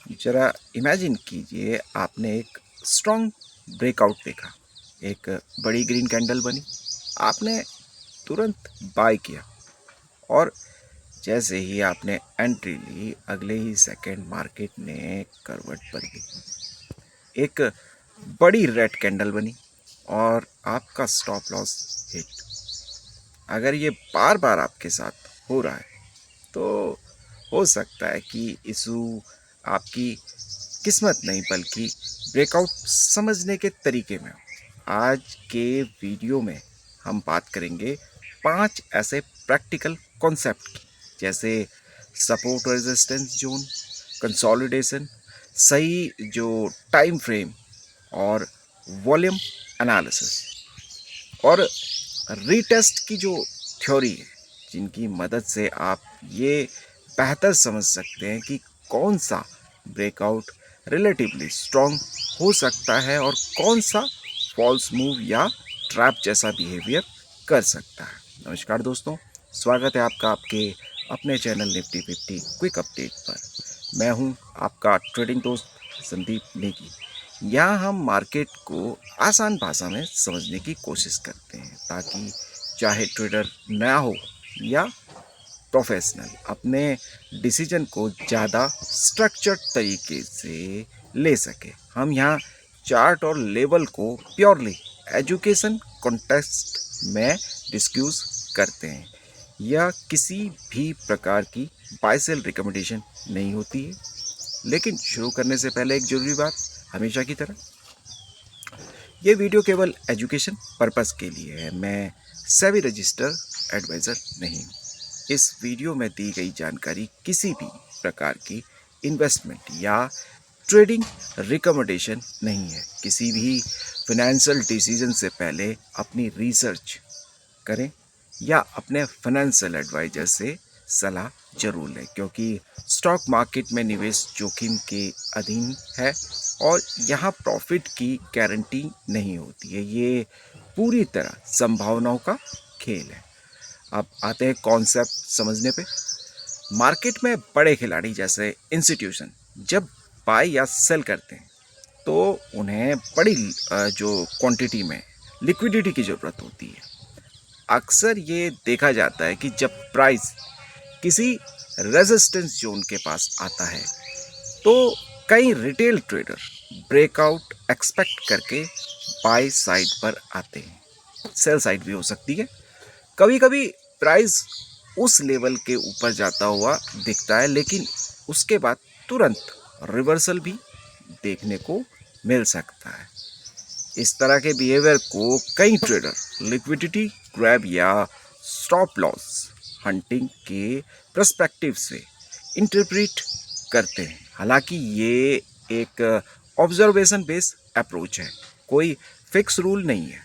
ज़रा इमेजिन कीजिए आपने एक स्ट्रॉन्ग ब्रेकआउट देखा, एक बड़ी ग्रीन कैंडल बनी, आपने तुरंत बाय किया और जैसे ही आपने एंट्री ली अगले ही सेकंड मार्केट ने करवट बदली, एक बड़ी रेड कैंडल बनी और आपका स्टॉप लॉस हिट। अगर ये बार बार आपके साथ हो रहा है तो हो सकता है कि इशू आपकी किस्मत नहीं बल्कि ब्रेकआउट समझने के तरीके में हो। आज के वीडियो में हम बात करेंगे 5 ऐसे प्रैक्टिकल कॉन्सेप्ट की, जैसे सपोर्ट रेजिस्टेंस जोन, कंसोलिडेशन, सही जो टाइम फ्रेम और वॉल्यूम एनालिसिस और रीटेस्ट की जो थ्योरी है, जिनकी मदद से आप ये बेहतर समझ सकते हैं कि कौन सा ब्रेकआउट रिलेटिवली स्ट्रॉन्ग हो सकता है और कौन सा फॉल्स मूव या ट्रैप जैसा बिहेवियर कर सकता है। नमस्कार दोस्तों, स्वागत है आपका आपके अपने चैनल निफ्टी 50 क्विक अपडेट पर। मैं हूं आपका ट्रेडिंग दोस्त संदीप नेगी। यहाँ हम मार्केट को आसान भाषा में समझने की कोशिश करते हैं ताकि चाहे ट्रेडर नया हो या प्रोफेशनल अपने डिसीजन को ज़्यादा स्ट्रक्चर्ड तरीके से ले सके। हम यहाँ चार्ट और लेवल को प्योरली एजुकेशन कॉन्टेक्स्ट में डिस्क्यूज करते हैं। यह किसी भी प्रकार की बाय सेल रिकमेंडेशन नहीं होती है। लेकिन शुरू करने से पहले एक ज़रूरी बात, हमेशा की तरह ये वीडियो केवल एजुकेशन पर्पस के लिए है। मैं सेबी रजिस्टर एडवाइज़र नहीं हूँ। इस वीडियो में दी गई जानकारी किसी भी प्रकार की इन्वेस्टमेंट या ट्रेडिंग रिकमेंडेशन नहीं है। किसी भी फाइनेंशियल डिसीजन से पहले अपनी रिसर्च करें या अपने फाइनेंशियल एडवाइजर से सलाह जरूर लें, क्योंकि स्टॉक मार्केट में निवेश जोखिम के अधीन है और यहाँ प्रॉफिट की गारंटी नहीं होती है। ये पूरी तरह संभावनाओं का खेल है। अब आते हैं कॉन्सेप्ट समझने पे। मार्केट में बड़े खिलाड़ी जैसे इंस्टीट्यूशन जब बाय या सेल करते हैं तो उन्हें बड़ी जो क्वांटिटी में लिक्विडिटी की ज़रूरत होती है। अक्सर ये देखा जाता है कि जब प्राइस किसी रेजिस्टेंस जोन के पास आता है तो कई रिटेल ट्रेडर ब्रेकआउट एक्सपेक्ट करके बाय साइड पर आते हैं। सेल साइड भी हो सकती है। कभी कभी प्राइस उस लेवल के ऊपर जाता हुआ दिखता है, लेकिन उसके बाद तुरंत रिवर्सल भी देखने को मिल सकता है। इस तरह के बिहेवियर को कई ट्रेडर लिक्विडिटी ग्रैब या स्टॉप लॉस हंटिंग के पर्सपेक्टिव से इंटरप्रेट करते हैं। हालांकि ये एक ऑब्जर्वेशन बेस्ड अप्रोच है, कोई फिक्स रूल नहीं है।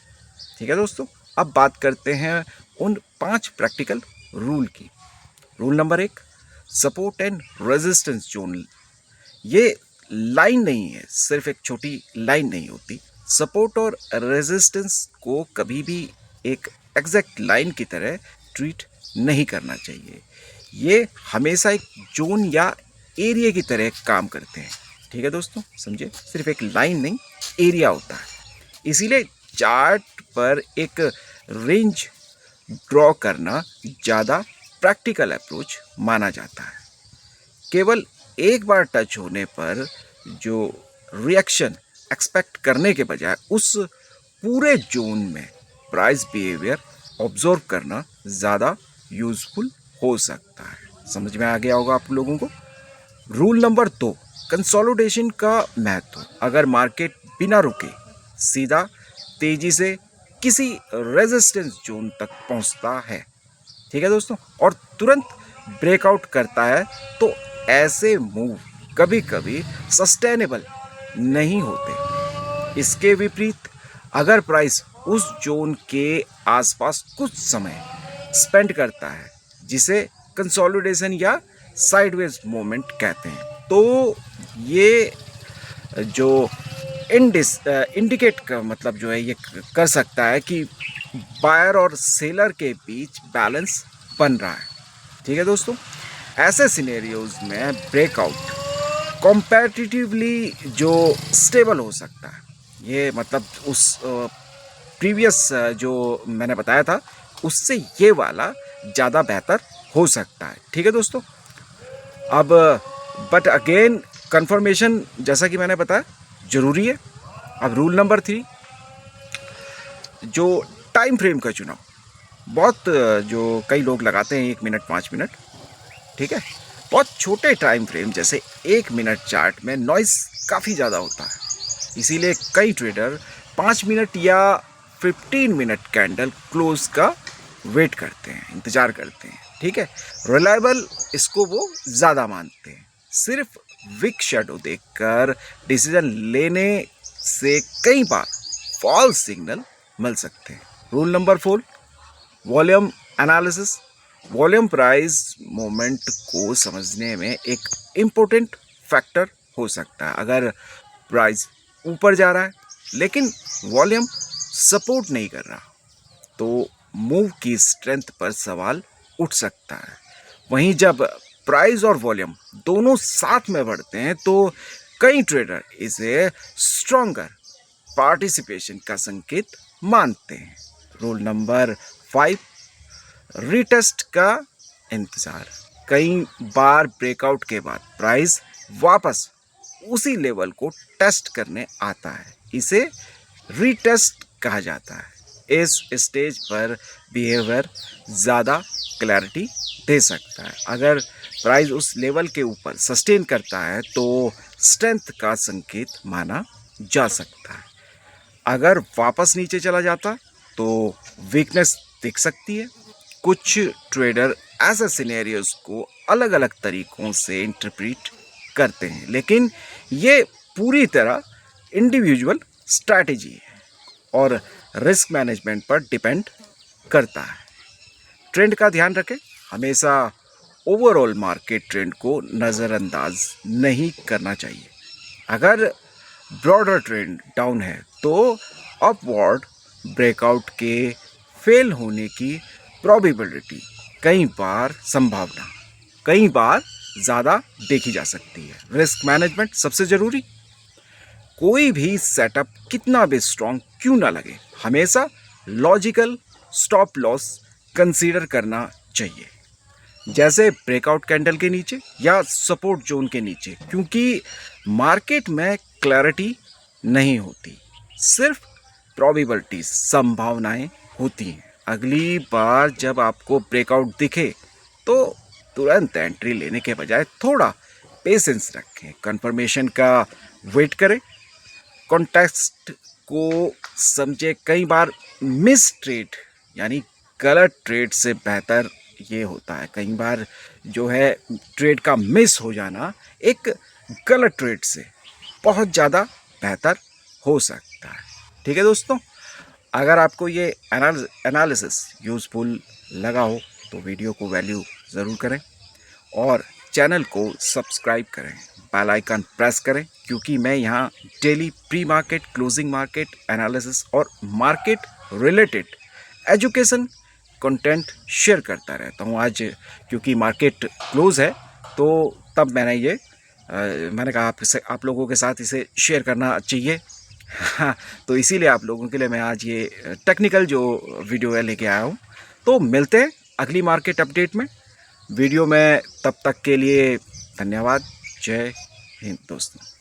ठीक है दोस्तों, अब बात करते हैं उन 5 प्रैक्टिकल रूल की। Rule number 1, support and resistance zone. ये लाइन नहीं है, सिर्फ एक छोटी लाइन नहीं होती। सपोर्ट और रेजिस्टेंस को कभी भी एक एग्जैक्ट लाइन की तरह ट्रीट नहीं करना चाहिए। ये हमेशा एक जोन या एरिया की तरह काम करते हैं। ठीक है दोस्तों, समझे, सिर्फ एक लाइन नहीं, एरिया होता है। इसीलिए चार्ट पर एक रेंज ड्रॉ करना ज़्यादा प्रैक्टिकल अप्रोच माना जाता है। केवल एक बार टच होने पर जो रिएक्शन एक्सपेक्ट करने के बजाय उस पूरे जोन में प्राइस बिहेवियर ऑब्जर्व करना ज़्यादा यूजफुल हो सकता है। समझ में आ गया होगा आप लोगों को। रूल नंबर 2, कंसोलिडेशन का महत्व। अगर मार्केट बिना रुके सीधा तेजी से किसी रेजिस्टेंस जोन तक पहुंचता है, ठीक है दोस्तों, और तुरंत ब्रेकआउट करता है, तो ऐसे मूव कभी कभी सस्टेनेबल नहीं होते। इसके विपरीत अगर प्राइस उस जोन के आसपास कुछ समय स्पेंड करता है, जिसे कंसोलिडेशन या साइडवेज मूवमेंट कहते हैं, तो ये जो इंडिकेट का मतलब जो है ये कर सकता है कि बायर और सेलर के बीच बैलेंस बन रहा है। ठीक है दोस्तों, ऐसे सिनेरियोज में ब्रेकआउट कॉम्पेटिटिवली जो स्टेबल हो सकता है। ये मतलब उस प्रीवियस जो मैंने बताया था उससे ये वाला ज़्यादा बेहतर हो सकता है। ठीक है दोस्तों। अब बट अगेन कंफर्मेशन जैसा कि मैंने बताया ज़रूरी है। अब रूल नंबर 3, जो टाइम फ्रेम का चुनाव। बहुत जो कई लोग लगाते हैं 1 मिनट 5 मिनट, ठीक है। बहुत छोटे टाइम फ्रेम जैसे 1 मिनट चार्ट में नॉइस काफ़ी ज़्यादा होता है, इसीलिए कई ट्रेडर 5 मिनट या 15 मिनट कैंडल क्लोज का वेट करते हैं, इंतज़ार करते हैं। ठीक है। रिलायबल इसको वो ज़्यादा मानते हैं। सिर्फ विक शेडो देखकर डिसीजन लेने से कई बार फॉल्स सिग्नल मिल सकते हैं। Rule number 4, volume analysis. Volume price moment को समझने में एक इम्पोर्टेंट फैक्टर हो सकता है। अगर प्राइस ऊपर जा रहा है लेकिन वॉल्यूम सपोर्ट नहीं कर रहा तो मूव की स्ट्रेंथ पर सवाल उठ सकता है। वहीं जब प्राइस और वॉल्यूम दोनों साथ में बढ़ते हैं तो कई ट्रेडर इसे स्ट्रॉन्गर पार्टिसिपेशन का संकेत मानते हैं। रूल नंबर 5, रीटेस्ट का इंतज़ार। कई बार ब्रेकआउट के बाद प्राइस वापस उसी लेवल को टेस्ट करने आता है, इसे रीटेस्ट कहा जाता है। इस स्टेज पर बिहेवियर ज़्यादा क्लैरिटी दे सकता है। अगर प्राइस उस लेवल के ऊपर सस्टेन करता है तो स्ट्रेंथ का संकेत माना जा सकता है। अगर वापस नीचे चला जाता तो वीकनेस दिख सकती है। कुछ ट्रेडर ऐसे सिनेरियोज को अलग अलग तरीकों से इंटरप्रेट करते हैं, लेकिन ये पूरी तरह इंडिविजुअल स्ट्रैटेजी है और रिस्क मैनेजमेंट पर डिपेंड करता है। ट्रेंड का ध्यान रखें, हमेशा ओवरऑल मार्केट ट्रेंड को नज़रअंदाज नहीं करना चाहिए। अगर ब्रॉडर ट्रेंड डाउन है तो अपवर्ड ब्रेकआउट के फेल होने की प्रोबेबिलिटी कई बार ज़्यादा देखी जा सकती है। रिस्क मैनेजमेंट सबसे ज़रूरी। कोई भी सेटअप कितना भी स्ट्रॉन्ग क्यों ना लगे, हमेशा लॉजिकल स्टॉप लॉस कंसीडर करना चाहिए, जैसे ब्रेकआउट कैंडल के नीचे या सपोर्ट जोन के नीचे, क्योंकि मार्केट में क्लैरिटी नहीं होती, सिर्फ प्रोबेबिलिटीज संभावनाएं होती हैं। अगली बार जब आपको ब्रेकआउट दिखे तो तुरंत एंट्री लेने के बजाय थोड़ा पेशेंस रखें, कंफर्मेशन का वेट करें, कॉन्टेक्स्ट को समझे। कई बार मिस ट्रेड यानी गलत ट्रेड से बेहतर ये होता है, कई बार जो है ट्रेड का मिस हो जाना एक गलत ट्रेड से बहुत ज़्यादा बेहतर हो सकता है। ठीक है दोस्तों, अगर आपको ये एनालिसिस यूज़फुल लगा हो तो वीडियो को वैल्यू ज़रूर करें और चैनल को सब्सक्राइब करें, बेल आइकन प्रेस करें, क्योंकि मैं यहाँ daily pre market, closing market analysis और market related education content share करता रहता हूँ। आज क्योंकि मार्केट क्लोज है तो तब मैंने कहा आप लोगों के साथ इसे शेयर करना चाहिए। हाँ, तो इसीलिए आप लोगों के लिए मैं आज ये टेक्निकल जो वीडियो है लेके आया हूँ। तो मिलते हैं अगली मार्केट अपडेट में वीडियो में, तब तक के लिए धन्यवाद। जय हिंद दोस्तों।